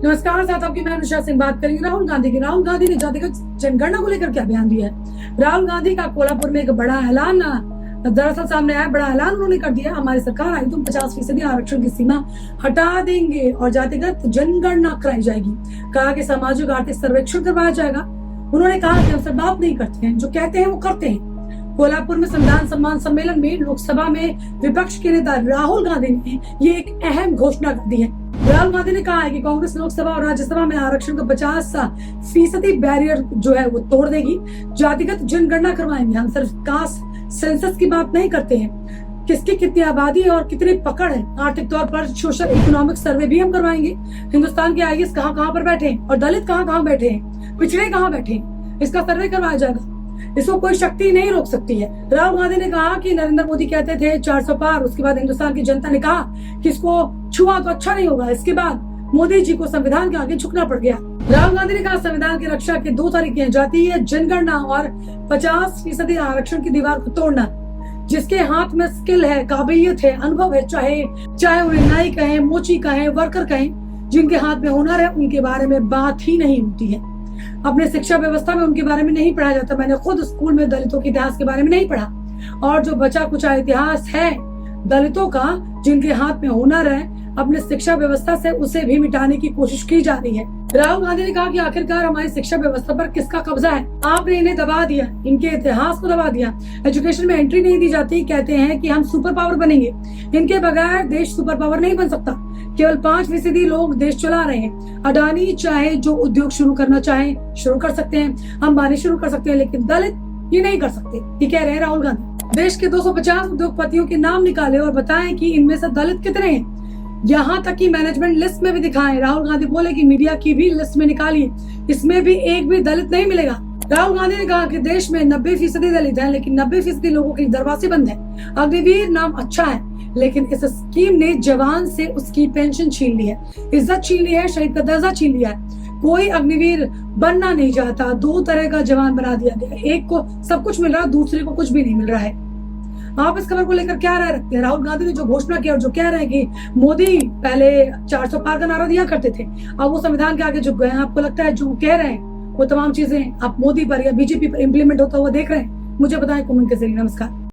नमस्कार साथ आपकी मैं अनुषा सिंह बात करेंगे राहुल गांधी की। राहुल गांधी ने जातिगत जनगणना को लेकर क्या बयान दिया है। राहुल गांधी का कोल्हापुर में एक बड़ा ऐलान दरअसल सामने आया। बड़ा ऐलान उन्होंने कर दिया, हमारी सरकार आई तो 50% आरक्षण की सीमा हटा देंगे और जातिगत जनगणना कराई जाएगी। कहा कि सामाजिक आर्थिक सर्वेक्षण करवाया जाएगा। उन्होंने कहा कि हम सब बात नहीं करते हैं, जो कहते हैं वो करते हैं। कोल्हापुर में संविधान सम्मान सम्मेलन में लोकसभा में विपक्ष के नेता राहुल गांधी ने ये एक अहम घोषणा कर दी है। राहुल गांधी ने कहा है कि कांग्रेस लोकसभा और राज्यसभा में आरक्षण का 50% बैरियर जो है वो तोड़ देगी। जातिगत जनगणना करवाएंगे। हम सिर्फ कास्ट सेंसस की बात नहीं करते हैं, किसकी कितनी आबादी और कितनी पकड़ है, आर्थिक तौर पर सोशल इकोनॉमिक सर्वे भी हम करवाएंगे। हिंदुस्तान के आईएएस कहाँ पर बैठे हैं और दलित कहाँ बैठे हैं, पिछड़े कहाँ बैठे हैं, इसका सर्वे करवाया जाएगा। इसको कोई शक्ति नहीं रोक सकती है। राहुल गांधी ने कहा कि नरेंद्र मोदी कहते थे 400 पार, उसके बाद हिंदुस्तान की जनता ने कहा कि इसको छुआ तो अच्छा नहीं होगा। इसके बाद मोदी जी को संविधान के आगे झुकना पड़ गया। राहुल गांधी ने कहा संविधान की रक्षा के 2 तरीके हैं, जातीय जनगणना और 50% आरक्षण की दीवार को तोड़ना। जिसके हाथ में स्किल है, काबिलियत है, अनुभव है, चाहे उन्हें नाई कहें, मोची कहें, वर्कर कहें, जिनके हाथ में हुनर है उनके बारे में बात ही नहीं होती है। अपने शिक्षा व्यवस्था में उनके बारे में नहीं पढ़ाया जाता। मैंने खुद स्कूल में दलितों के इतिहास के बारे में नहीं पढ़ा। और जो बचा कुचा इतिहास है दलितों का, जिनके हाथ में हुनर है, अपने शिक्षा व्यवस्था से उसे भी मिटाने की कोशिश की जा रही है। राहुल गांधी ने कहा कि आखिरकार हमारी शिक्षा व्यवस्था पर किसका कब्जा है। आपने इन्हें दबा दिया, इनके इतिहास को दबा दिया। एजुकेशन में एंट्री नहीं दी जाती। कहते हैं कि हम सुपर पावर बनेंगे, इनके बगैर देश सुपर पावर नहीं बन सकता। केवल 5% लोग देश चला रहे हैं। अडानी चाहे जो उद्योग शुरू करना चाहे शुरू कर सकते हैं, अंबानी शुरू कर सकते हैं, लेकिन दलित ये नहीं कर सकते। ये कह रहे हैं राहुल गांधी। देश के 250 उद्योगपतियों के नाम निकाले और बताएं कि इनमें से दलित कितने हैं। यहाँ तक कि मैनेजमेंट लिस्ट में भी दिखाएं। राहुल गांधी बोले कि मीडिया की भी लिस्ट में निकालिए, इसमें भी एक भी दलित नहीं मिलेगा। राहुल गांधी ने कहा कि देश में 90% दलित हैं, लेकिन 90% लोगों के दरवाजे बंद है। अग्निवीर नाम अच्छा है, लेकिन इस स्कीम ने जवान से उसकी पेंशन छीन ली है, इज्जत छीन ली है, शहीद का दर्जा छीन लिया है। कोई अग्निवीर बनना नहीं चाहता। 2 तरह का जवान बना दिया गया। एक को सब कुछ मिल रहा है, दूसरे को कुछ भी नहीं मिल रहा है। आप इस खबर को लेकर क्या राय रखते हैं। राहुल गांधी ने जो घोषणा की और जो कह रहे हैं कि मोदी पहले 400 पार का नारा दिया करते थे, अब वो संविधान के आगे झुक गए हैं। आपको लगता है जो कह रहे हैं वो तमाम चीजें आप मोदी पर या बीजेपी पर इम्प्लीमेंट होता हुआ देख रहे हैं? मुझे बताएं कमेंट के जरिए। नमस्कार।